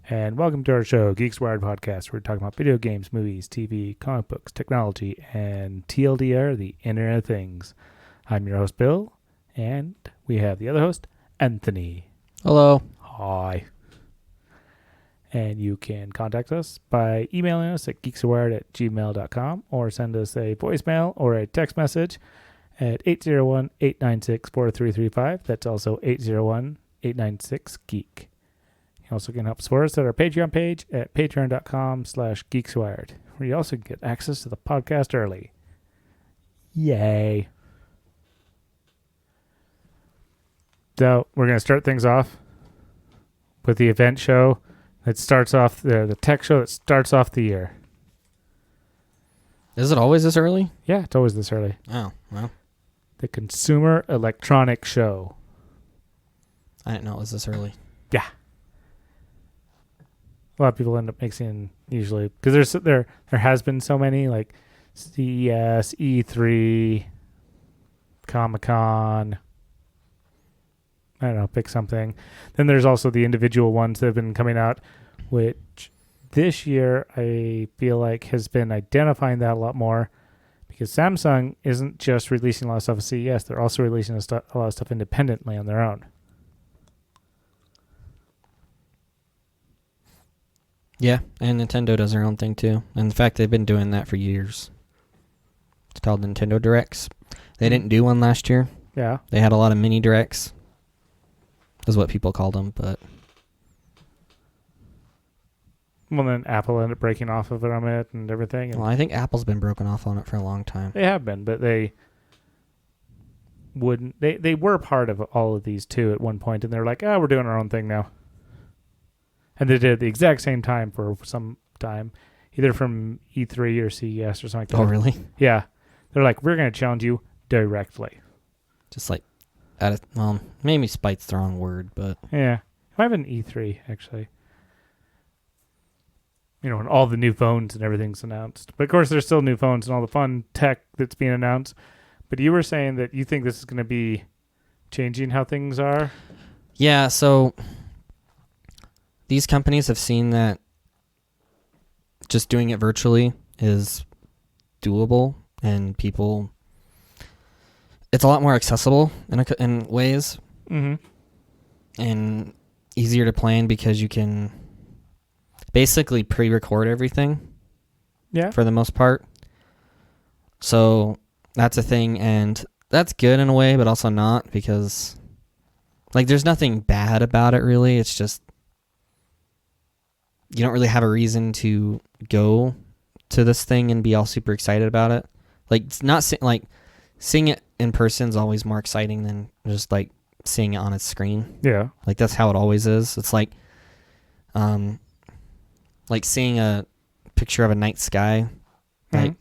And welcome to our show, Geeks Wired Podcast. We're talking about video games, movies, TV, comic books, technology, and TLDR, the Internet of Things. I'm your host, Bill, and we have the other host, Anthony. Hello. Hi. And you can contact us by emailing us at geekswired@gmail.com or send us a voicemail or a text message at 801-896-4335. That's also 801-896-GEEK. You also can help support us at our Patreon page at patreon.com/geekswired, where you also get access to the podcast early. Yay. So we're going to start things off with the event show that starts off, the tech show that starts off the year. Is it always this early? Yeah, it's always this early. Oh, well. The Consumer Electronics Show. I didn't know it was this early. Yeah. A lot of people end up mixing usually because there has been so many like CES, E3, Comic-Con. I don't know, pick something. Then there's also the individual ones that have been coming out, which this year I feel like has been identifying that a lot more because Samsung isn't just releasing a lot of stuff at CES. They're also releasing a lot of stuff independently on their own. Yeah, and Nintendo does their own thing too. And in fact, they've been doing that for years. It's called Nintendo Directs. They didn't do one last year. Yeah. They had a lot of mini directs. Is what people called them, but... Well, then Apple ended up breaking off of it on it and everything. And Well, I think Apple's been broken off on it for a long time. they have been, but they wouldn't. They were part of all of these too at one point, and they're like, we're doing our own thing now. And they did it at the exact same time for some time, either from E3 or CES or something like that. Oh, really? Yeah. They're like, we're going to challenge you directly. Just like... well, maybe spite's the wrong word, but... Yeah. I have an E3, actually. You know, when all the new phones and everything's announced. But, of course, there's still new phones and all the fun tech that's being announced. But you were saying that you think this is going to be changing how things are? Yeah, so... These companies have seen that just doing it virtually is doable, and people... It's a lot more accessible in ways, and easier to plan because you can basically pre-record everything. Yeah. For the most part. So that's a thing, and that's good in a way, but also not because, like, there's nothing bad about it really. It's just you don't really have a reason to go to this thing and be all super excited about it. Like, it's not seeing it in person is always more exciting than just like seeing it on its screen. Yeah. Like, that's how it always is. It's like seeing a picture of a night sky. Like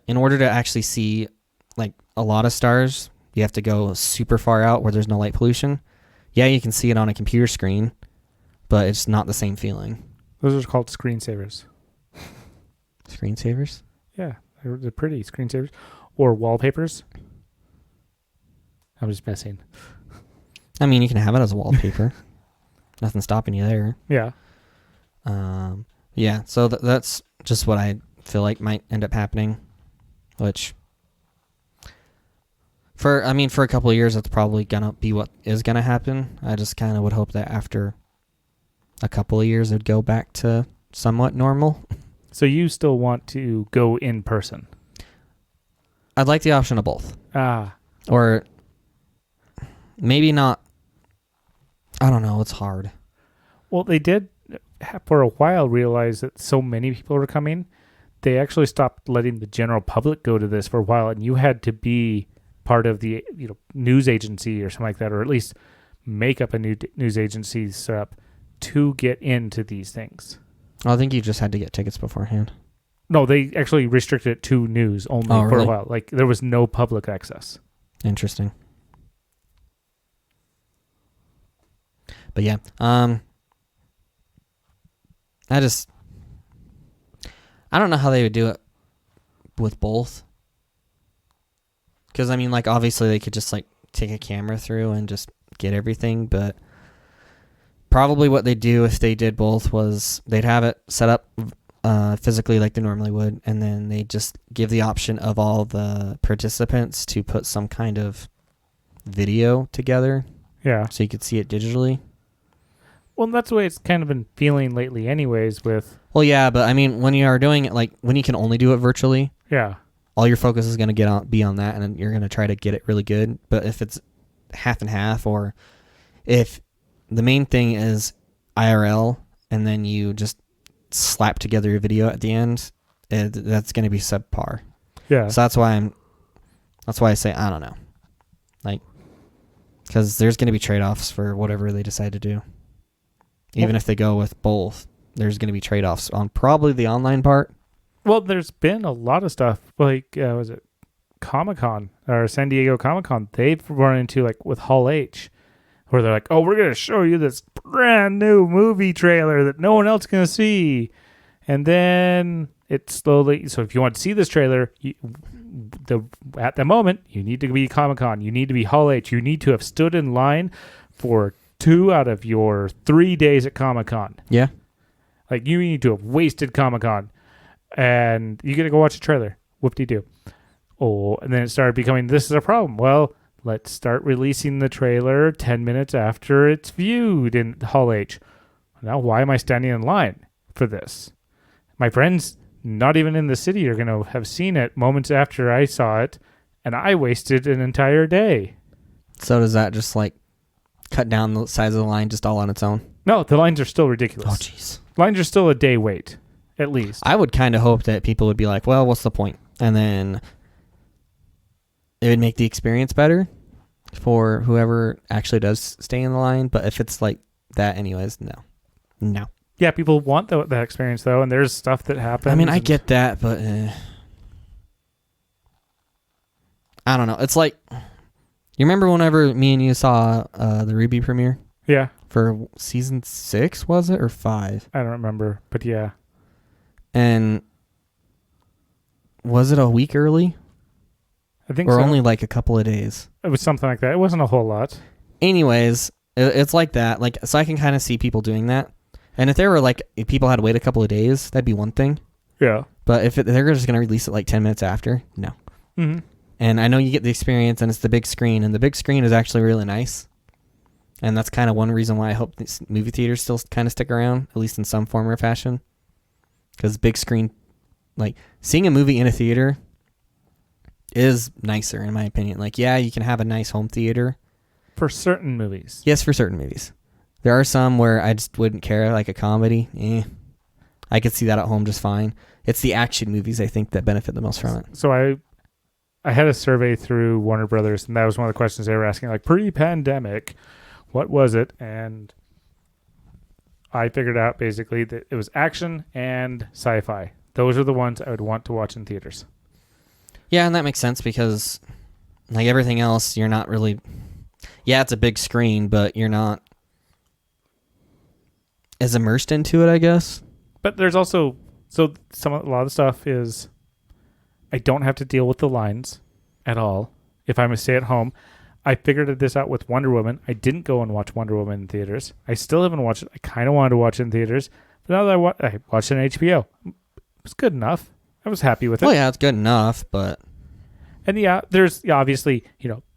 in order to actually see like a lot of stars, you have to go super far out where there's no light pollution. Yeah, you can see it on a computer screen, but it's not the same feeling. Those are called screensavers. Screensavers? Yeah. They're pretty screensavers. Or wallpapers. I'm just messing. I mean, you can have it as a wallpaper. Nothing stopping you there. Yeah. Yeah, so that's just what I feel like might end up happening, which for a couple of years, that's probably going to be what is going to happen. I just kind of would hope that after a couple of years, it would go back to somewhat normal. So you still want to go in person? I'd like the option of both. Or maybe not. I don't know. It's hard. Well, they did for a while realize that so many people were coming. They actually stopped letting the general public go to this for a while, and you had to be part of the news agency or something like that, or at least make up a new news agency setup to get into these things. I think you just had to get tickets beforehand. No, they actually restricted it to news only for a while. Like, there was no public access. Interesting. But yeah, I don't know how they would do it with both. Because, I mean, like, obviously they could just, like, take a camera through and just get everything, but probably what they'd do if they did both was they'd have it set up physically like they normally would, and then they just give the option of all the participants to put some kind of video together Yeah. so you could see it digitally. Well, that's the way it's kind of been feeling lately anyways with... Well, yeah, but I mean, when you are doing it, like when you can only do it virtually, Yeah. all your focus is going to be on that, and then you're going to try to get it really good. But if it's half and half, or if the main thing is IRL and then you just slap together your video at the end, that's going to be subpar. Yeah. So that's why I say I don't know, like, because there's going to be trade-offs for whatever they decide to do. Even if they go with both, there's going to be trade-offs on probably the online part. Well, there's been a lot of stuff like was it Comic-Con or San Diego Comic-Con? They've run into like with Hall H, where they're like, "Oh, we're gonna show you this brand new movie trailer that no one else can see," and then it slowly. So if you want to see this trailer, at the moment you need to be Comic-Con, you need to be Hall H, you need to have stood in line for 2 out of your 3 days at Comic-Con. Yeah, like you need to have wasted Comic-Con. And you get to go watch a trailer. Whoop-de-doo. Oh, and then it started becoming, this is a problem. Well, let's start releasing the trailer 10 minutes after it's viewed in Hall H. Now, why am I standing in line for this? My friends, not even in the city, are going to have seen it moments after I saw it, and I wasted an entire day. So does that just like cut down the size of the line just all on its own? No, the lines are still ridiculous. Oh, jeez. Lines are still a day wait. At least. I would kind of hope that people would be like, well, what's the point? And then it would make the experience better for whoever actually does stay in the line. But if it's like that anyways, no. Yeah, people want that experience, though, and there's stuff that happens. I mean, I get that, but I don't know. It's like, you remember whenever me and you saw the Ruby premiere? Yeah. For season 6, was it, or 5? I don't remember, but yeah. And was it a week early? I think or so. only like a couple of days? It was something like that. It wasn't a whole lot. Anyways, it's like that. Like, so I can kind of see people doing that. And if people had to wait a couple of days, that'd be one thing. Yeah. But if they're just going to release it like 10 minutes after, no. Mm-hmm. And I know you get the experience, and it's the big screen, and the big screen is actually really nice. And that's kind of one reason why I hope these movie theaters still kind of stick around, at least in some form or fashion. Because big screen, like, seeing a movie in a theater is nicer, in my opinion. Like, yeah, you can have a nice home theater. For certain movies. Yes, for certain movies. There are some where I just wouldn't care, like a comedy. I could see that at home just fine. It's the action movies, I think, that benefit the most from it. So I had a survey through Warner Brothers, and that was one of the questions they were asking, like, pre-pandemic, what was it? And I figured out basically that it was action and sci-fi. Those are the ones I would want to watch in theaters. Yeah, and that makes sense because, like everything else, you're not really... Yeah, it's a big screen, but you're not as immersed into it, I guess. But there's also... So a lot of the stuff is... I don't have to deal with the lines at all if I'm a stay-at-home. I figured this out with Wonder Woman. I didn't go and watch Wonder Woman in theaters. I still haven't watched it. I kind of wanted to watch it in theaters. But now that I watched it on HBO. It was good enough. I was happy with it. Well, yeah, it's good enough, but... And yeah, there's obviously,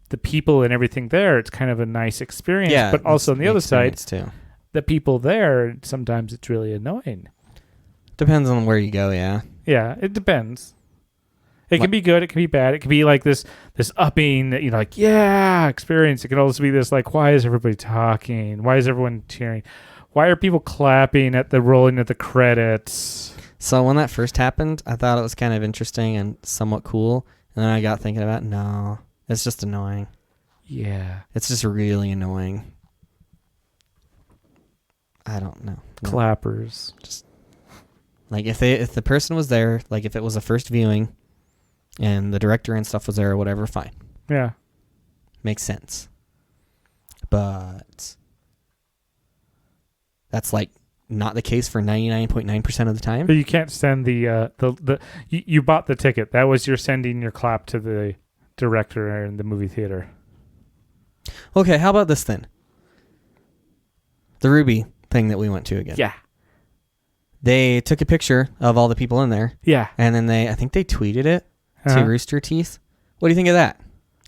the people and everything there. It's kind of a nice experience. Yeah, but also on the other side, too. The people there, sometimes it's really annoying. Depends on where you go, yeah. Yeah, it depends. It can be good. It can be bad. It can be like this upping, like, yeah, experience. It can also be this, like, why is everybody talking? Why is everyone cheering? Why are people clapping at the rolling of the credits? So when that first happened, I thought it was kind of interesting and somewhat cool. And then I got thinking about, no, it's just annoying. Yeah. It's just really annoying. I don't know. No. Clappers. Just like if the person was there, like if it was a first viewing and the director and stuff was there or whatever, fine. Yeah. Makes sense. But that's like not the case for 99.9% of the time. But you can't send you bought the ticket. That was your sending your clap to the director in the movie theater. Okay, how about this then? The Ruby thing that we went to again. Yeah. They took a picture of all the people in there. Yeah. And then I think they tweeted it to Rooster Teeth. What do you think of that?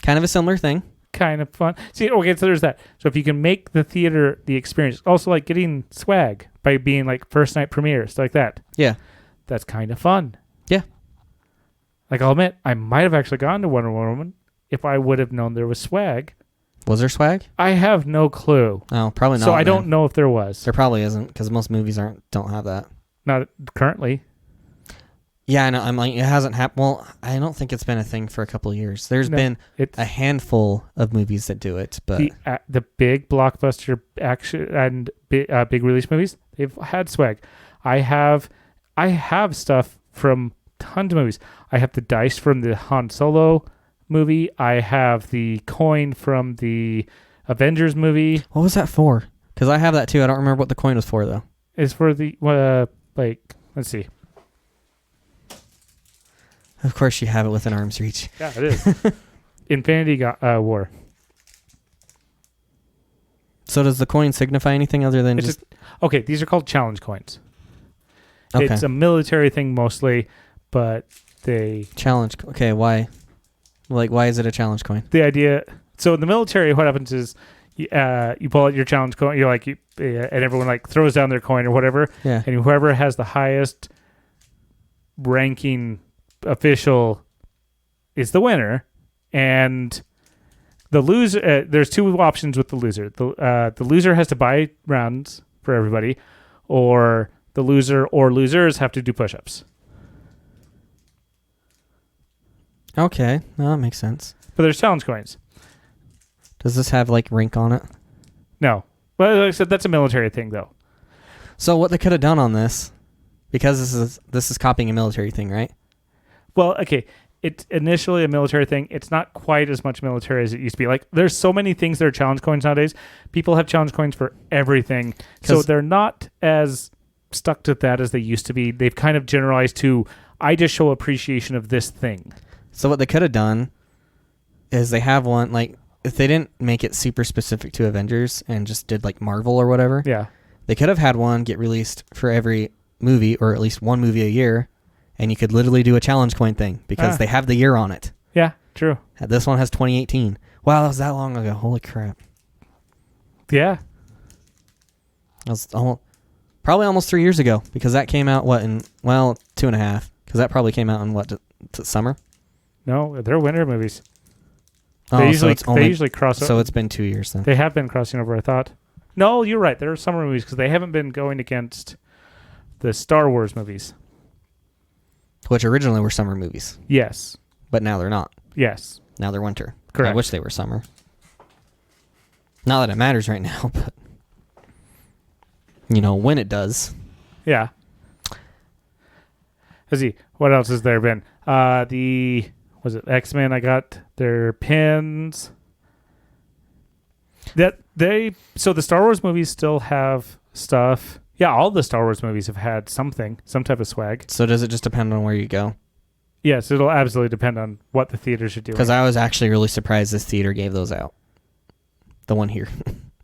Kind of a similar thing. Kind of fun. See, okay, so there's that. So if you can make the theater the experience, also like getting swag by being like first night premiere, stuff like that. Yeah. That's kind of fun. Yeah. Like, I'll admit, I might have actually gone to Wonder Woman if I would have known there was swag. Was there swag? I have no clue. Oh, probably not. So I don't know if there was. There probably isn't, because most movies don't have that. Not currently. Yeah, I know. I'm like, it hasn't happened. Well, I don't think it's been a thing for a couple of years. There's been a handful of movies that do it, but the big blockbuster action and big release movies, they've had swag. I have stuff from tons of movies. I have the dice from the Han Solo movie. I have the coin from the Avengers movie. What was that for? Because I have that too. I don't remember what the coin was for though. It's for the let's see. Of course, you have it within arm's reach. Yeah, it is. Infinity War. So does the coin signify anything other than just... Okay, these are called challenge coins. Okay. It's a military thing mostly, but they... Challenge... Okay, why? Like, why is it a challenge coin? The idea... So in the military, what happens is you pull out your challenge coin, and everyone like throws down their coin or whatever, yeah. And whoever has the highest ranking official is the winner, and the loser. There's two options with the loser. The loser has to buy rounds for everybody, or the loser or losers have to do push-ups. Okay, no, that makes sense. But there's challenge coins. Does this have like rank on it? No, well, like I said, that's a military thing though. So what they could have done on this, because this is copying a military thing, right? Well, okay, it's initially a military thing. It's not quite as much military as it used to be. Like, there's so many things that are challenge coins nowadays. People have challenge coins for everything. So they're not as stuck to that as they used to be. They've kind of generalized to, I just show appreciation of this thing. So what they could have done is they have one, like, if they didn't make it super specific to Avengers and just did, like, Marvel or whatever, yeah, they could have had one get released for every movie, or at least one movie a year, and you could literally do a challenge coin thing because they have the year on it. Yeah, true. This one has 2018. Wow, that was that long ago. Holy crap. Yeah. That was probably almost 3 years ago, because that came out, 2.5, because that probably came out in summer? No, they're winter movies. Oh, they usually cross over. So it's been 2 years then. They have been crossing over, I thought. No, you're right. They're summer movies because they haven't been going against the Star Wars movies. Which originally were summer movies. Yes. But now they're not. Yes. Now they're winter. Correct. I wish they were summer. Not that it matters right now, but when it does. Yeah. Let's see. What else has there been? Was it X-Men? I got their pins. So the Star Wars movies still have stuff. Yeah, all the Star Wars movies have had some type of swag. So does it just depend on where you go? Yes, it'll absolutely depend on what the theaters are doing. Because I was actually really surprised this theater gave those out. The one here.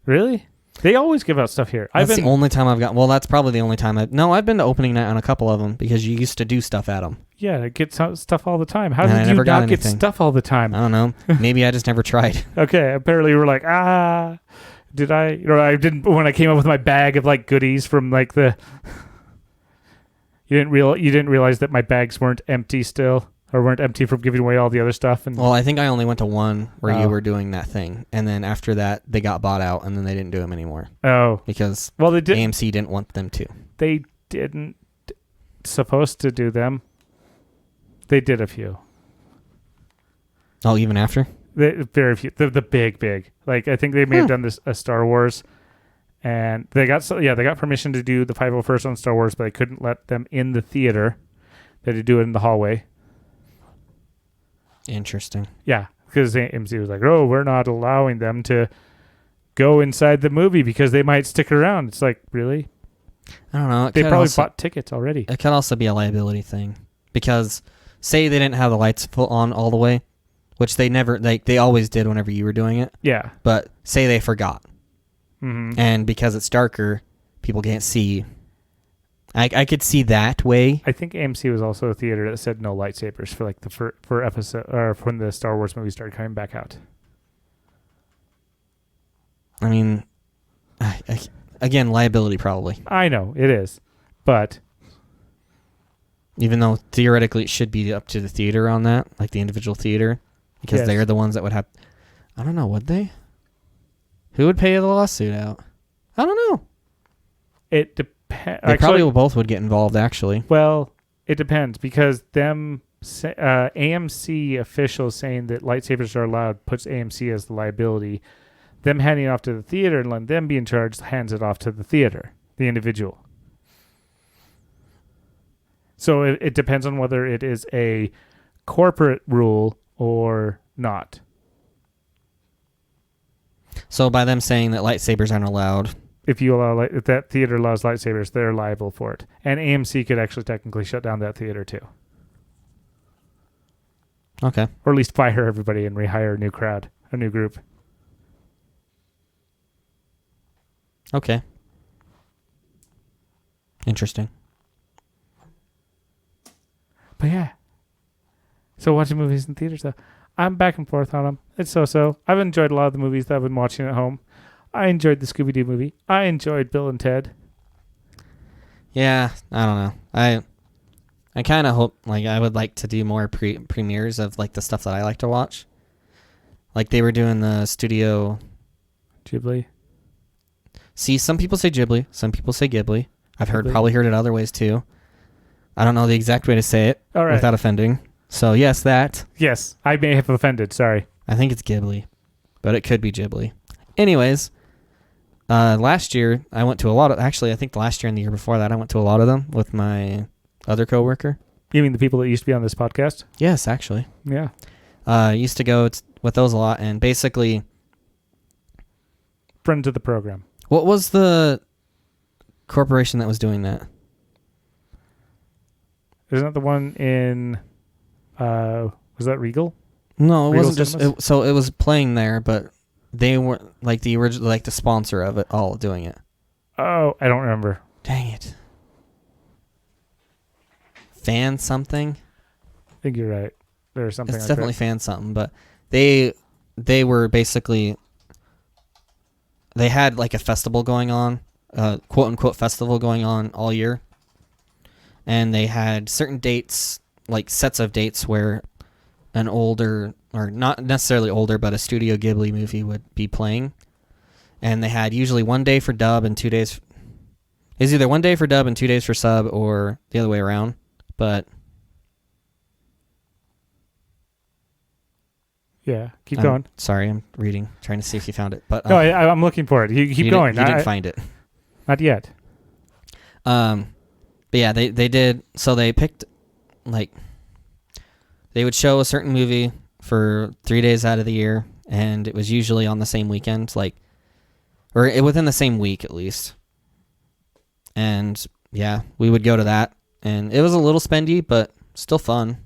Really? They always give out stuff here. That's the only time I've got. Well, that's probably the only time I've been to opening night on a couple of them, because you used to do stuff at them. Yeah, I get stuff all the time. How did I you never not get stuff all the time? I don't know. Maybe I just never tried. Okay, apparently you were like, did I? I didn't when I came up with my bag of like goodies from like the. You didn't realize that my bags weren't empty still, or weren't empty from giving away all the other stuff. And well, I think I only went to one where you were doing that thing, and then after that they got bought out, and then they didn't do them anymore. Oh, because they did. AMC didn't want them to. They didn't supposed to do them. They did a few. Oh, even after? Very few. The big. Like, I think they may have done this a Star Wars, and they got permission to do the 501st on Star Wars, but they couldn't let them in the theater. They had to do it in the hallway. Interesting. Yeah, because AMC was like, "Oh, we're not allowing them to go inside the movie because they might stick around." It's like, really? I don't know. They probably bought tickets already. It could also be a liability thing, because say they didn't have the lights on all the way, which they never, they always did whenever you were doing it. Yeah. But say they forgot. Mm-hmm. And because it's darker, people can't see. I could see that way. I think AMC was also a theater that said no lightsabers for like for episode or when the Star Wars movies started coming back out. I mean, again, liability probably. I know it is, but even though theoretically it should be up to the theater on that, like the individual theater, because yes. they're the ones that would have. I don't know, would they? Who would pay the lawsuit out? I don't know. It depends. They probably both would get involved, actually. Well, it depends because AMC officials saying that lightsabers are allowed puts AMC as the liability. Them handing it off to the theater and letting them be in charge hands it off to the theater, the individual. So it depends on whether it is a corporate rule or not. So by them saying that lightsabers aren't allowed, if that theater allows lightsabers, they're liable for it. And AMC could actually technically shut down that theater too. Okay. Or at least fire everybody and rehire a new group. Okay. Interesting. But yeah. So watching movies in theaters though. I'm back and forth on them. It's so-so. I've enjoyed a lot of the movies that I've been watching at home. I enjoyed the Scooby-Doo movie. I enjoyed Bill and Ted. Yeah, I don't know. I kind of hope, like, I would like to do more premieres of, like, the stuff that I like to watch. Like, they were doing the Studio Ghibli. See, some people say Ghibli. Some people say Ghibli. I've Ghibli. probably heard it other ways, too. I don't know the exact way to say it All right. without offending. So, yes, that. Yes, I may have offended. Sorry. I think it's Ghibli, but it could be Ghibli. Anyways, last year, I went to a lot of... Actually, I think last year and the year before that, I went to a lot of them with my other coworker. You mean the people that used to be on this podcast? Yes, actually. Yeah. Used to go with those a lot, and basically... Friends of the program. What was the corporation that was doing that? Isn't that the one in... was that Regal? No, it Regal wasn't just... It was playing there, but they weren't like the original, like the sponsor of it all doing it. Oh, I don't remember. Dang it. Fan something? I think you're right. There's something It's like definitely that. fan something, but they were basically... They had like a festival going on, quote unquote festival going on all year. And they had certain dates, like sets of dates where an older, or not necessarily older, but a Studio Ghibli movie would be playing. And they had usually 1 day for dub and 2 days. It's either 1 day for dub and 2 days for sub or the other way around. But Yeah, keep going. Sorry, I'm reading, trying to see if you found it. But No, I'm looking for it. You keep going. You didn't find it. Not yet. But yeah, they did. So they picked, like, they would show a certain movie for 3 days out of the year, and it was usually on the same weekend, like, or within the same week at least. And yeah, we would go to that, and it was a little spendy, but still fun.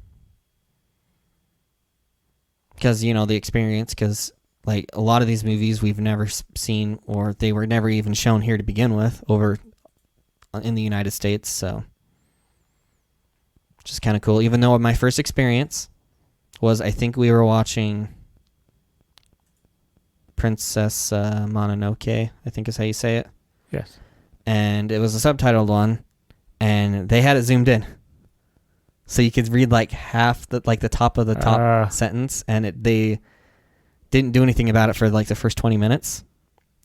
Because, you know, the experience, because, like, a lot of these movies we've never seen, or they were never even shown here to begin with over in the United States, so just kind of cool. Even though my first experience was, I think we were watching Princess Mononoke, I think is how you say it. Yes. And it was a subtitled one, and they had it zoomed in. So you could read like half the top of the top sentence, and they didn't do anything about it for like the first 20 minutes.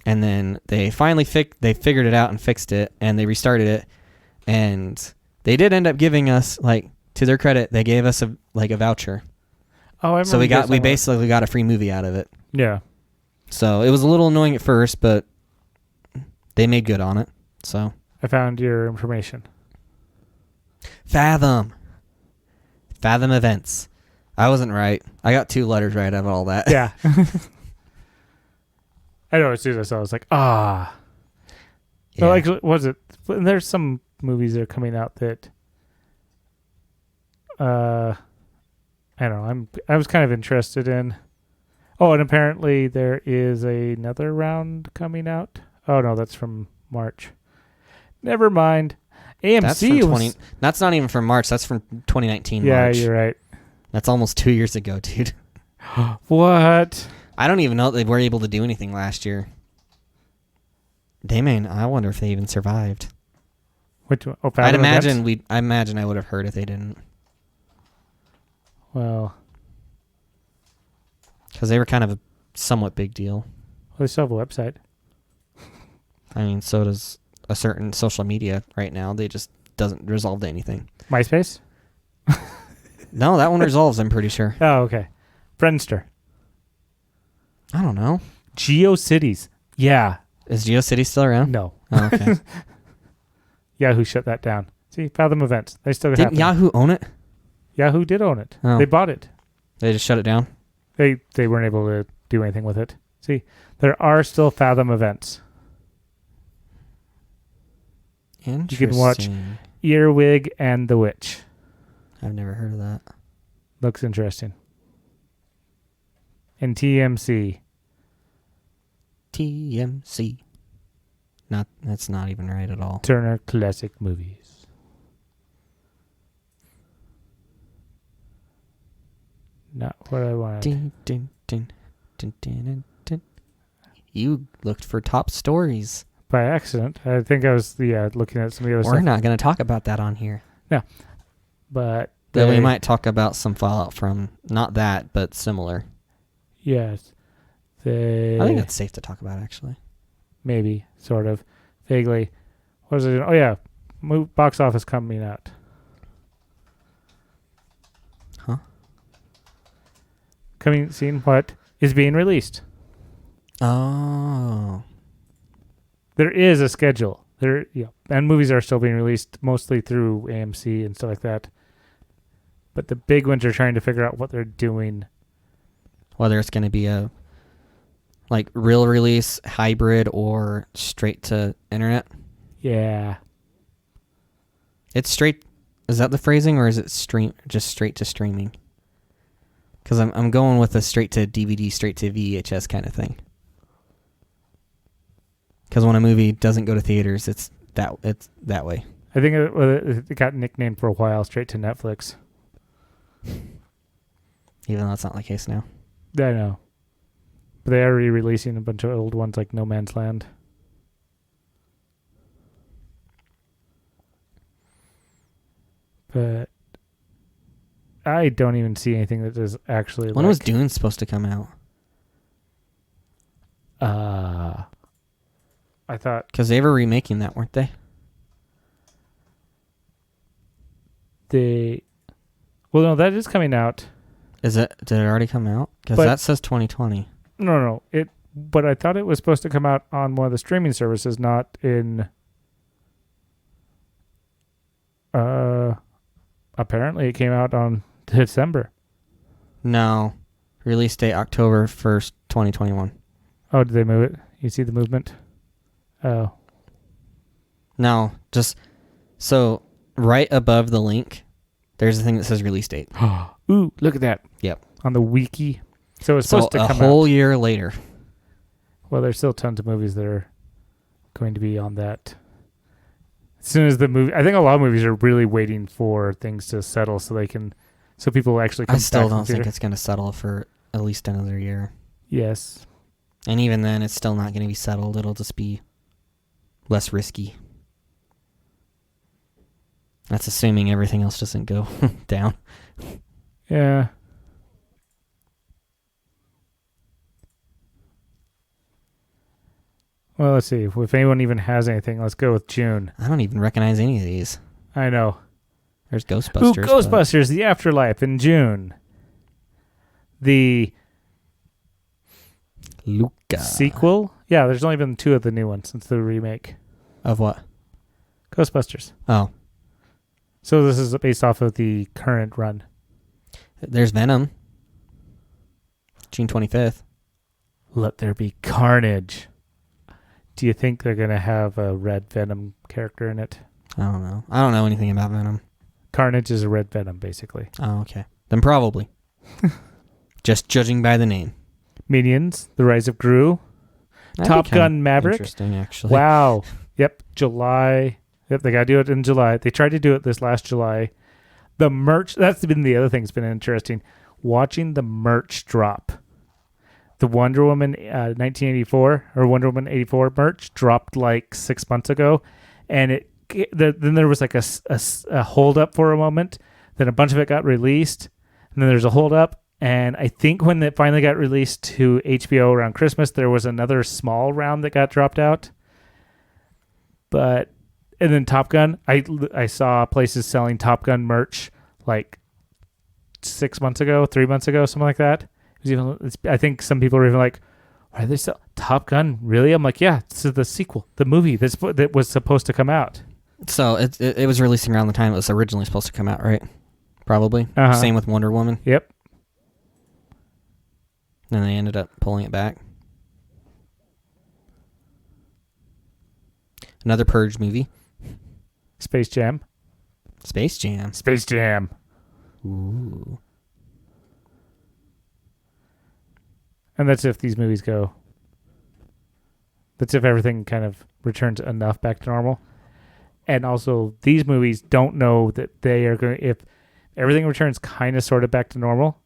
And then they finally figured it out and fixed it, and they restarted it. And they did end up giving us, like, to their credit, they gave us a voucher. Oh, I remember. So we basically got a free movie out of it. Yeah. So it was a little annoying at first, but they made good on it. So I found your information. Fathom Events. I wasn't right. I got 2 letters right out of all that. Yeah. I know, as soon as I saw it, I was like, ah. Yeah. Well, actually, was it? There's some movies that are coming out that, I don't know. I was kind of interested in. Oh, and apparently there is another round coming out Oh no, that's from March. Never mind. AMC That's from 20. was. That's not even from March. That's from 2019 Yeah, March. you're right. That's almost 2 years ago, dude. What? I don't even know if they were able to do anything last year. I wonder if they even survived. Which one? Oh, I Fathom Events? imagine I would have heard if they didn't, Well, because they were kind of a somewhat big deal. they still have a website. I mean, so does a certain social media right now. They just doesn't resolve to anything. MySpace? No, that one resolves, I'm pretty sure. Oh, okay. Friendster. I don't know. GeoCities. Yeah. Is GeoCity still around? No. Oh, okay. Yahoo shut that down. See, Fathom Events. They still have Didn't Yahoo own it? Yahoo did own it. Oh. They bought it. They just shut it down? They weren't able to do anything with it. See, there are still Fathom Events. Interesting. You can watch Earwig and the Witch. I've never heard of that. Looks interesting. And TMC. TMC. That's not even right at all. Turner Classic Movies. Not what I wanted. Dun, dun, dun, dun, dun, dun, dun. You looked for top stories. By accident. I think I was looking at some of the other We're stuff. not going to talk about that on here. But Then we might talk about some fallout from, not that, but similar. Yes. I think it's safe to talk about, actually. Maybe, sort of. Vaguely. What was it? Oh, yeah. Box office coming out. Huh? Seeing what is being released. Oh. There is a schedule. And movies are still being released mostly through AMC and stuff like that. But the big ones are trying to figure out what they're doing. Whether it's going to be a real release, hybrid, or straight to internet. Yeah. It's straight. Is that the phrasing, or is it just straight to streaming? Because I'm going with a straight to DVD, straight to VHS kind of thing. Because when a movie doesn't go to theaters, it's that way. I think it got nicknamed for a while straight to Netflix. Even though that's not the case now. I know. But they are re-releasing a bunch of old ones like No Man's Land. But I don't even see anything that is actually When was Dune supposed to come out? I thought... Because they were remaking that, weren't they? Well, no, that is coming out. Did it already come out? Because that says 2020. No. But I thought it was supposed to come out on one of the streaming services, not in... Apparently it came out on December. No. Release date October 1st, 2021. Oh, did they move it? You see the movement? Oh. No, just... So, right above the link, there's a thing that says release date. Ooh, look at that. Yep. On the wiki. So it's supposed to come out. A whole year later. Well, there's still tons of movies that are going to be on that. As soon as the movie... I think a lot of movies are really waiting for things to settle so people actually come I back still to the don't think theater. it's going to settle for at least another year. Yes. And even then, it's still not going to be settled. It'll just be less risky. That's assuming everything else doesn't go down. Yeah. Well, let's see. If anyone even has anything, let's go with June. I don't even recognize any of these. I know. There's Ghostbusters. Ooh, Ghostbusters, The Afterlife in June. The Luca. sequel? Yeah, there's only been 2 of the new ones since the remake. Of what? Ghostbusters. Oh. So this is based off of the current run. There's Venom. June 25th. Let There Be Carnage. Do you think they're going to have a red Venom character in it? I don't know. I don't know anything about Venom. Carnage is a red Venom, basically. Oh, okay. Then probably. Just judging by the name. Minions, The Rise of Gru. Top Gun Maverick. Interesting, actually. Wow. Yep. July. Yep. They got to do it in July. They tried to do it this last July. The merch. That's been the other thing that's been interesting. Watching the merch drop. The Wonder Woman 1984 or Wonder Woman 84 merch dropped like 6 months ago. And then there was like a hold up for a moment. Then a bunch of it got released. And then there's a hold up. And I think when it finally got released to HBO around Christmas, there was another small round that got dropped out. And then Top Gun, I saw places selling Top Gun merch like 6 months ago, 3 months ago, something like that. I think some people were even like, "Why are they sell Top Gun? Really?" I'm like, "Yeah, this is the sequel, the movie that was supposed to come out." So it was releasing around the time it was originally supposed to come out, right? Probably. Same with Wonder Woman. Yep. Then they ended up pulling it back. Another Purge movie. Space Jam. Space Jam. Space Jam. Ooh. And that's if these movies go. That's if everything kind of returns enough back to normal. And also, these movies don't know that they are going. If everything returns kind of sort of back to normal,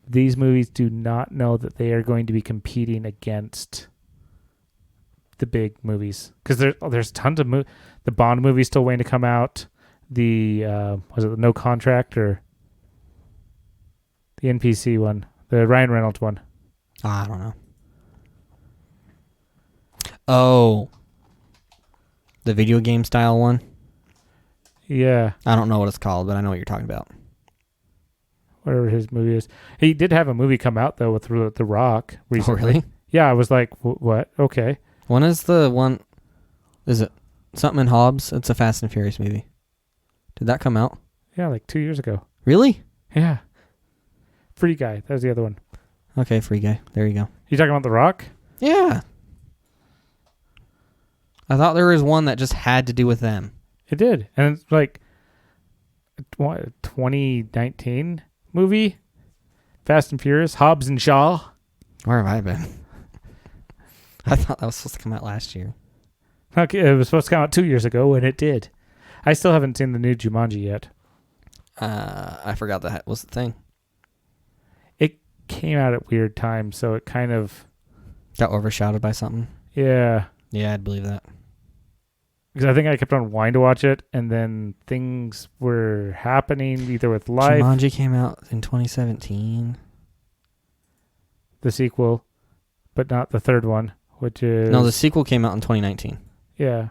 these movies do not know that they are going to be competing against the big movies, because there's tons of the Bond movie still waiting to come out. The was it the No Contract or the NPC one, the Ryan Reynolds one? I don't know. Oh, the video game style one. Yeah, I don't know what it's called, but I know what you're talking about. Whatever his movie is. He did have a movie come out though with The Rock recently. Oh, really? Yeah, I was like, what? Okay. When is the one? Is it something in Hobbs? It's a Fast and Furious movie. Did that come out? Yeah, like 2 years ago. Really? Yeah. Free Guy. That was the other one. Okay, Free Guy. There you go. You talking about The Rock? Yeah. I thought there was one that just had to do with them. It did. And it's like, what, 2019 movie? Fast and Furious? Hobbs and Shaw? Where have I been? I thought that was supposed to come out last year. Okay, it was supposed to come out 2 years ago, and it did. I still haven't seen the new Jumanji yet. I forgot that was the thing. It came out at weird times, so it kind of... Got overshadowed by something? Yeah. Yeah, I'd believe that. Because I think I kept on wanting to watch it, and then things were happening either with life... Jumanji came out in 2017. The sequel, but not the third one, which is... No, the sequel came out in 2019. Yeah.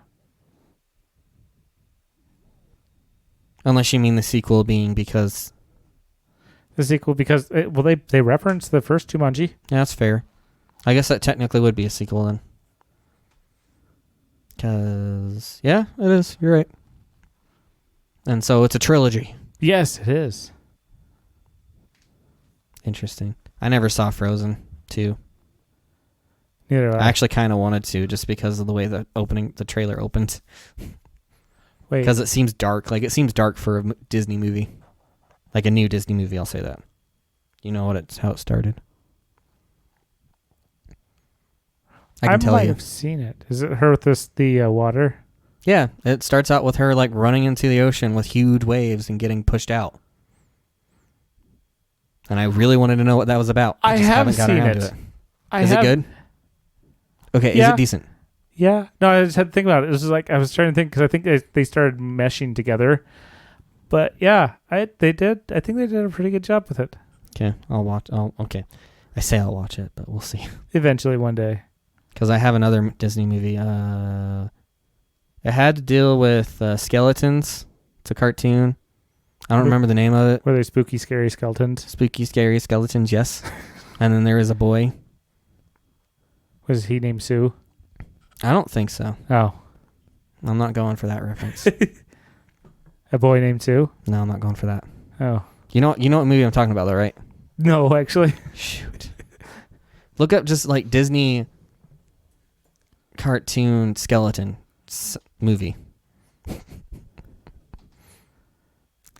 Unless you mean the sequel being because... The sequel because... they reference the first Jumanji. Yeah, that's fair. I guess that technically would be a sequel then. Because... Yeah, it is. You're right. And so it's a trilogy. Yes, it is. Interesting. I never saw Frozen 2. Neither did I actually kind of wanted to, just because of the way the trailer opened. Wait. Because it seems dark. Like, it seems dark for a Disney movie. Like a new Disney movie, I'll say that. You know how it started? I can tell you. I might have seen it. Is it her with the water? Yeah, it starts out with her like running into the ocean with huge waves and getting pushed out. And I really wanted to know what that was about. I just have haven't gotten seen around it. to it. Is it good? Okay, Yeah. Is it decent? Yeah. No, I just had to think about it. It was like I was trying to think because I think they started meshing together. But yeah, they did. I think they did a pretty good job with it. Okay, I'll watch. Okay, I say I'll watch it, but we'll see. Eventually, one day. Because I have another Disney movie. It had to deal with skeletons. It's a cartoon. I don't remember the name of it. Were they spooky, scary skeletons? Spooky, scary skeletons, yes. And then there is a boy. Was he named Sue? I don't think so. Oh. I'm not going for that reference. A boy named Sue? No, I'm not going for that. Oh. You know what movie I'm talking about, though, right? No, actually. Shoot. Look up just like Disney cartoon skeleton movie.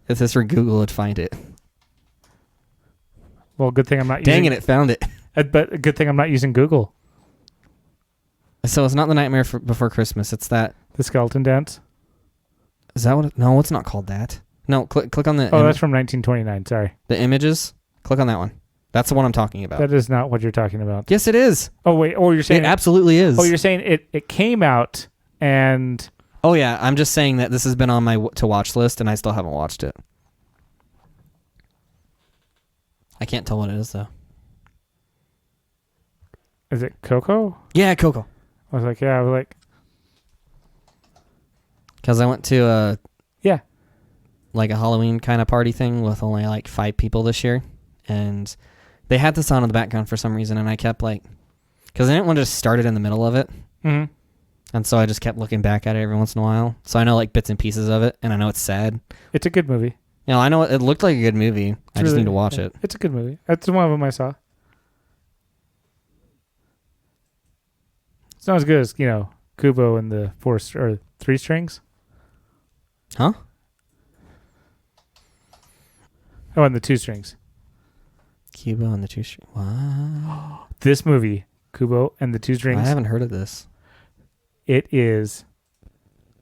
If this were Google, it'd find it. Well, good thing I'm not Dang it, it found it. But a good thing I'm not using Google. So it's not the Nightmare Before Christmas. It's that. The Skeleton Dance. Is that what? No, it's not called that. No, click on the. Oh, that's from 1929. Sorry. The images. Click on that one. That's the one I'm talking about. That is not what you're talking about. Yes, it is. Oh wait. Oh, you're saying it absolutely is. Oh, you're saying it came out and. Oh yeah, I'm just saying that this has been on my to watch list and I still haven't watched it. I can't tell what it is though. Is it Coco? Yeah, Coco. I was like, yeah. I was like, because I went to yeah, like a Halloween kind of party thing with only like 5 people this year, and they had this on in the background for some reason, and I kept like, because I didn't want to just start it in the middle of it, and so I just kept looking back at it every once in a while. So I know like bits and pieces of it, and I know it's sad. It's a good movie. You know, I know it looked like a good movie. I just need to watch it. It's a good movie. That's one of them I saw. It's not as good as, Kubo and the 3 strings. Huh? Oh, and the 2 strings. Kubo and the 2 strings. Wow. This movie, Kubo and the 2 strings. I haven't heard of this. It is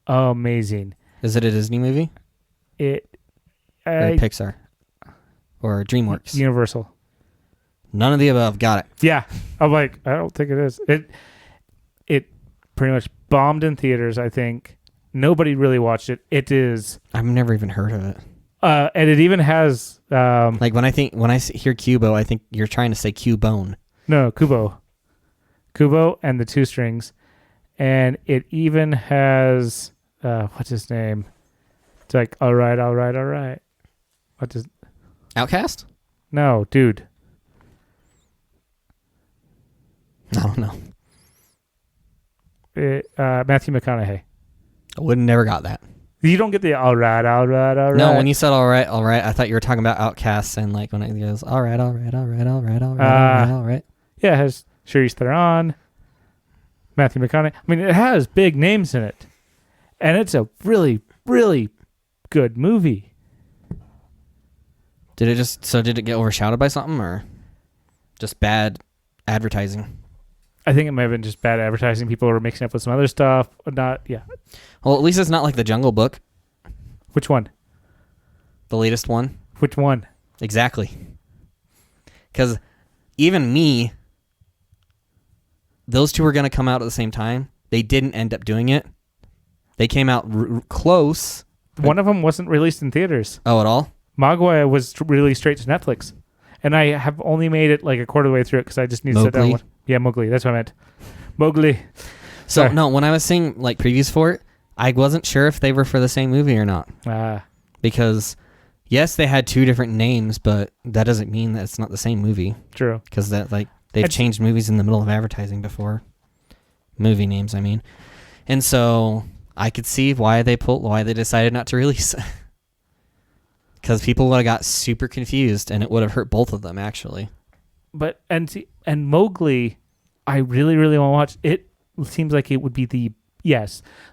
amazing. Is it a Disney movie? Or Pixar? Or DreamWorks? Universal. None of the above. Got it. Yeah. I'm like, I don't think it is. It pretty much bombed in theaters, I think. Nobody really watched it. It is... I've never even heard of it. And it even has... like when I hear Kubo, I think you're trying to say Cubone. No, Kubo. Kubo and the 2 strings. And it even has... what's his name? It's like, all right. What does... Outcast? No, dude. I don't know. Matthew McConaughey. I would never got that. You don't get the all right. No, when you said all right, I thought you were talking about Outcasts and like when it goes all right. Yeah, it has Charlize Theron, Matthew McConaughey. I mean, it has big names in it, and it's a really, really good movie. Did it get overshadowed by something or just bad advertising? I think it might have been just bad advertising. People were mixing up with some other stuff. Yeah. Well, at least it's not like the Jungle Book. Which one? The latest one. Which one? Exactly. Because even me, those two were going to come out at the same time. They didn't end up doing it. They came out close. One of them wasn't released in theaters. Oh, at all? Magua was released straight to Netflix. And I have only made it like a quarter of the way through it because I just need to sit down. Yeah, Mowgli. That's what I meant. Mowgli. So, no, when I was seeing like previews for it, I wasn't sure if they were for the same movie or not. Because, yes, they had 2 different names, but that doesn't mean that it's not the same movie. True. Because they've changed movies in the middle of advertising before. Movie names, I mean. And so I could see why they decided not to release it. Because people would have got super confused, and it would have hurt both of them, actually. But and Mowgli, I really, really want to watch. It seems like it would be the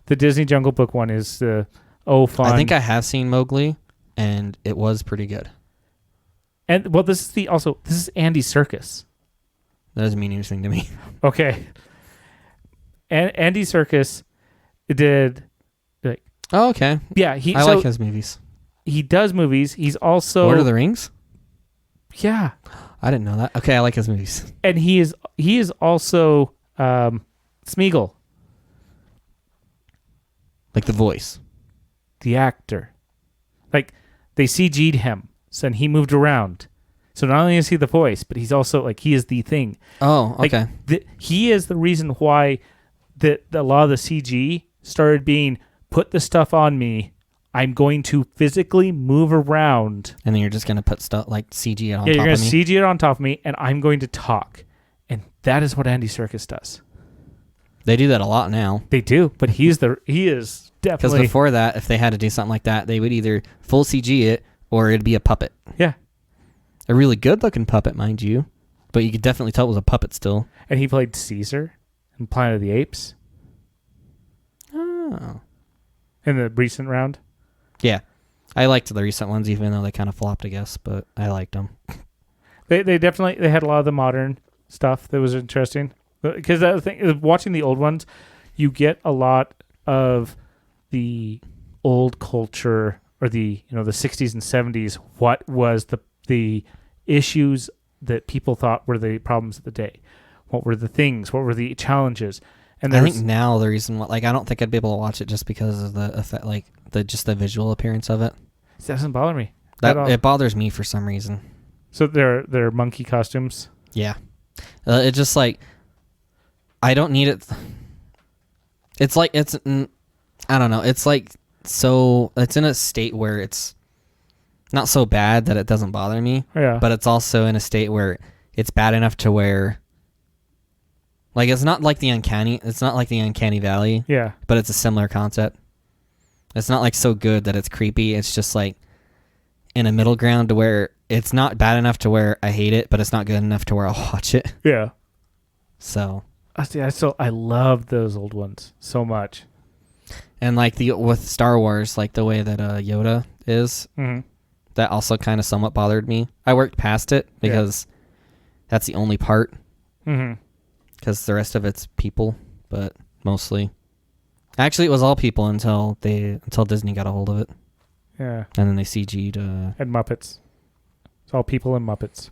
Disney Jungle Book one is the fun. I think I have seen Mowgli, and it was pretty good. And well, this is Andy Serkis. That doesn't mean anything to me. Okay. And Andy Serkis did like. Oh, okay. Yeah, I like his movies. He does movies. He's also Lord of the Rings? Yeah. I didn't know that. Okay, I like his movies. And he is also Smeagol. Like the voice. The actor. Like they CG'd him. So and he moved around. So not only is he the voice, but he's also like he is the thing. Oh, okay. He is the reason why a lot of the CG started being put the stuff on me. I'm going to physically move around. And then you're just going to put stuff like CG it on top of me? Yeah, you're going to CG it on top of me, and I'm going to talk. And that is what Andy Serkis does. They do that a lot now. They do, but he is definitely... Because before that, if they had to do something like that, they would either full CG it, or it'd be a puppet. Yeah. A really good-looking puppet, mind you. But you could definitely tell it was a puppet still. And he played Caesar in Planet of the Apes. Oh. In the recent round. Yeah, I liked the recent ones, even though they kind of flopped, I guess, but I liked them. They definitely had a lot of the modern stuff that was interesting. Because the thing is, watching the old ones, you get a lot of the old culture or the the 60s and 70s. What was the issues that people thought were the problems of the day? What were the things? What were the challenges? And I think now the reason why, like, I don't think I'd be able to watch it just because of the effect, like just the visual appearance of it. It doesn't bother me. It bothers me for some reason. So they're monkey costumes. Yeah, it's just like I don't need it. It's like I don't know. It's like it's in a state where it's not so bad that it doesn't bother me. Yeah, but it's also in a state where it's bad enough to where. Like, it's not like the uncanny valley. Yeah. But it's a similar concept. It's not like so good that it's creepy. It's just like in a middle ground to where it's not bad enough to where I hate it, but it's not good enough to where I'll watch it. Yeah. So. I love those old ones so much. And like with Star Wars, like the way that Yoda is, that also kind of somewhat bothered me. I worked past it because that's the only part. Mm-hmm. Because the rest of it's people, but mostly. Actually, it was all people until Disney got a hold of it. Yeah. And then they CG'd... and Muppets. It's all people and Muppets.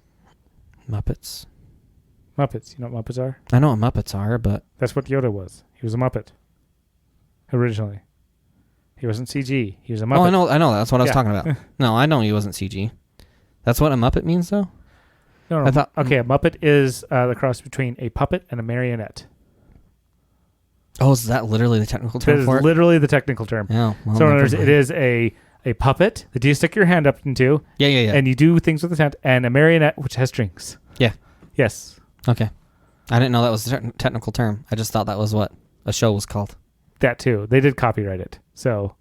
Muppets? Muppets. You know what Muppets are? I know what Muppets are, but... That's what Yoda was. He was a Muppet. Originally. He wasn't CG. He was a Muppet. Oh, I know. That's what I was talking about. No, I know he wasn't CG. That's what a Muppet means, though? No. I thought, a Muppet is the cross between a puppet and a marionette. Oh, is that literally the technical term for it? That is literally the technical term. Yeah. Well, so in other words, it is a puppet that you stick your hand up into. Yeah. And you do things with the hand, and a marionette which has strings. Yeah. Yes. Okay. I didn't know that was a technical term. I just thought that was what a show was called. That too. They did copyright it. So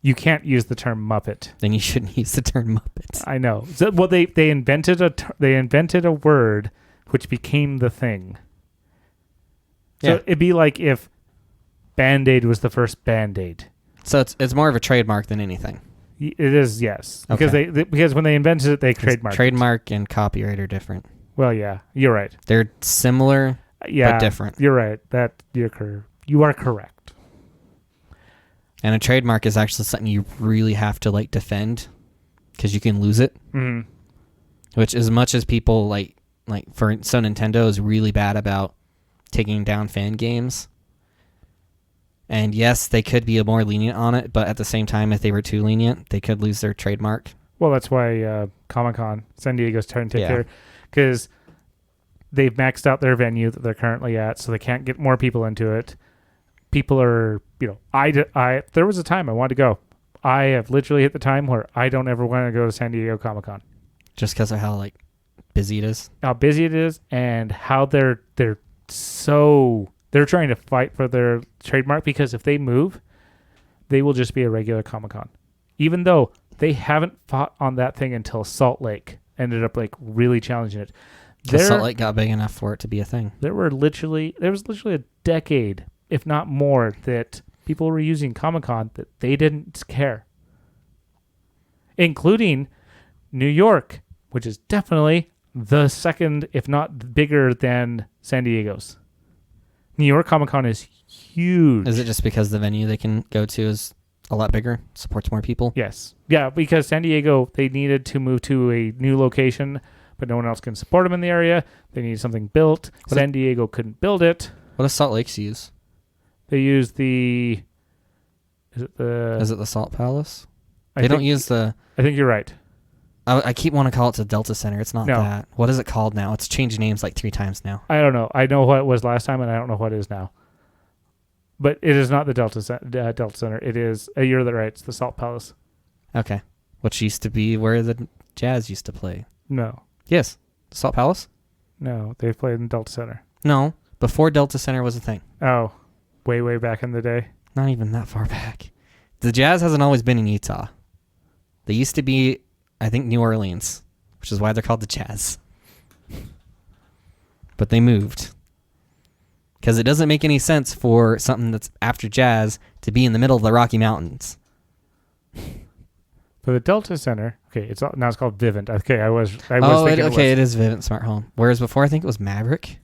you can't use the term Muppet. Then you shouldn't use the term Muppet. I know. So, well, they invented a word which became the thing. So it'd be like if Band-Aid was the first Band-Aid. So it's more of a trademark than anything. It is, yes. Because Okay. because when they invented it, they trademarked it. Trademark and copyright are different. Well, yeah, you're right. They're similar, but different. You're right. You are correct. And a trademark is actually something you really have to like defend because you can lose it. Mm-hmm. Which, as much as people Nintendo is really bad about taking down fan games. And yes, they could be more lenient on it, but at the same time, if they were too lenient, they could lose their trademark. Well, that's why Comic-Con, San Diego's trying to take care, because they've maxed out their venue that they're currently at, so they can't get more people into it. People are, there was a time I wanted to go. I have literally hit the time where I don't ever want to go to San Diego Comic-Con. Just because of how busy it is? How busy it is and how they're trying to fight for their trademark, because if they move, they will just be a regular Comic-Con. Even though they haven't fought on that thing until Salt Lake ended up really challenging it. Salt Lake got big enough for it to be a thing. There was literally a decade, if not more, that people were using Comic-Con that they didn't care. Including New York, which is definitely the second, if not bigger than San Diego's. New York Comic-Con is huge. Is it just because the venue they can go to is a lot bigger, supports more people? Yes. Yeah, because San Diego, they needed to move to a new location, but no one else can support them in the area. They needed something built. San Diego couldn't build it. What does Salt Lake use? They use the... Is it the Salt Palace? I don't use the... I think you're right. I keep wanting to call it the Delta Center. It's not that. What is it called now? It's changed names 3 times now. I don't know. I know what it was last time, and I don't know what it is now. But it is not the Delta Center. It is... you're right. It's the Salt Palace. Okay. Which used to be where the Jazz used to play. No. Yes. The Salt Palace? No. They played in Delta Center. No. Before Delta Center was a thing. Oh. Way, way back in the day. Not even that far back. The Jazz hasn't always been in Utah. They used to be, I think, New Orleans, which is why they're called the Jazz. But they moved. Because it doesn't make any sense for something that's after Jazz to be in the middle of the Rocky Mountains. For the Delta Center, okay, now it's called Vivint. Okay, I was thinking it is Vivint Smart Home. Whereas before, I think it was Maverick.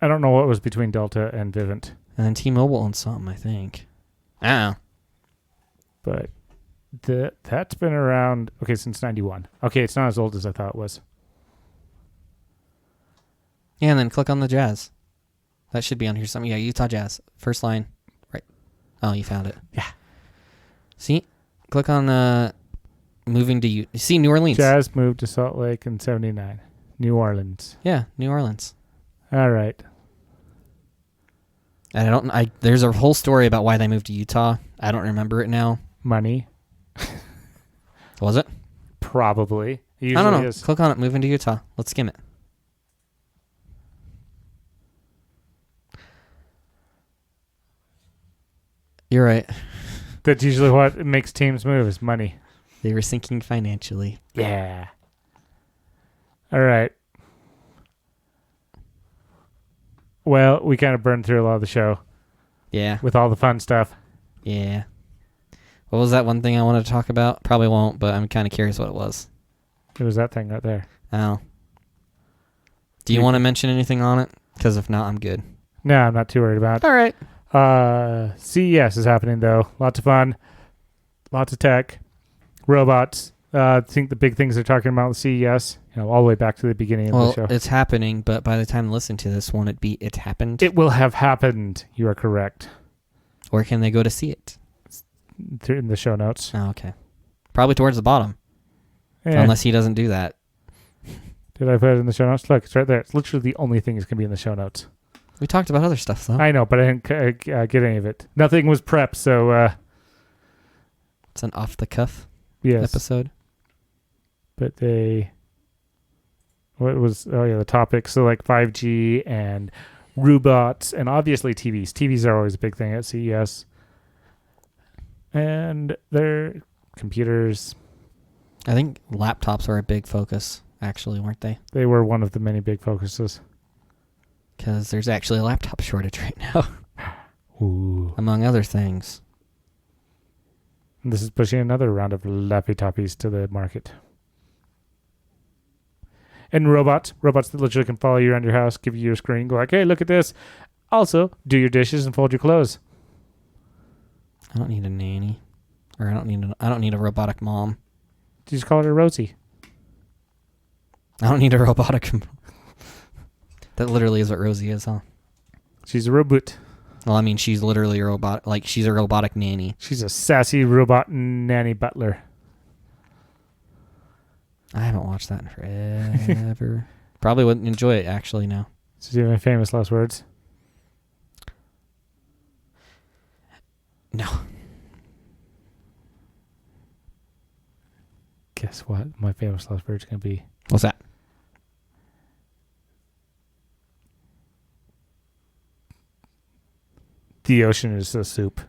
I don't know what was between Delta and Vivint, And then T-Mobile owns something, I think. I don't know. but that's been around, okay, since 91. Okay, it's not as old as I thought it was. Yeah, and then click on the Jazz. That should be on here something. Yeah, Utah Jazz. First line. Right. Oh, you found it. Yeah. See? Click on moving to you. See New Orleans. Jazz moved to Salt Lake in 79. New Orleans. Yeah, New Orleans. All right. And there's a whole story about why they moved to Utah. I don't remember it now. Money. Was it? Probably. It I don't know. usually is. Click on it. Moving to Utah. Let's skim it. You're right. That's usually what makes teams move is money. They were sinking financially. Yeah. All right. Well, we kind of burned through a lot of the show Yeah. with all the fun stuff. Yeah. What was that one thing I wanted to talk about? Probably won't, but I'm kind of curious what it was. It was that thing right there. Oh. Do you want to mention anything on it? Because if not, I'm good. No, I'm not too worried about it. All right. CES is happening, though. Lots of fun. Lots of tech. Robots. I think the big things they're talking about with CES, all the way back to the beginning of the show. It's happening, but by the time you listen to this, won't it be it happened? It will have happened. You are correct. Or can they go to see it? In the show notes. Oh, okay. Probably towards the bottom. Yeah. Unless he doesn't do that. Did I put it in the show notes? Look, it's right there. It's literally the only thing that's going to be in the show notes. We talked about other stuff, though. I know, but I didn't get any of it. Nothing was prepped, so... It's an off-the-cuff yes. episode. But they... What was... Oh, yeah, the topic. So, like 5G and robots and obviously TVs. TVs are always a big thing at CES. And their computers... I think laptops were a big focus, actually, weren't they? They were one of the many big focuses. Because there's actually a laptop shortage right now. Ooh. Among other things. And this is pushing another round of lappy toppies to the market. And robots that literally can follow you around your house, give you your screen, go like, hey, look at this. Also, do your dishes and fold your clothes. I don't need a nanny. Or I don't need a robotic mom. You just call her Rosie. I don't need a robotic That literally is what Rosie is, huh? She's a robot. Well, I mean, she's literally a robot. Like, she's a robotic nanny. She's a sassy robot nanny butler. I haven't watched that in forever. Probably wouldn't enjoy it, actually, now. So do you have any famous last words? No. Guess what? My famous last word's going to be... What's that? The ocean is a soup.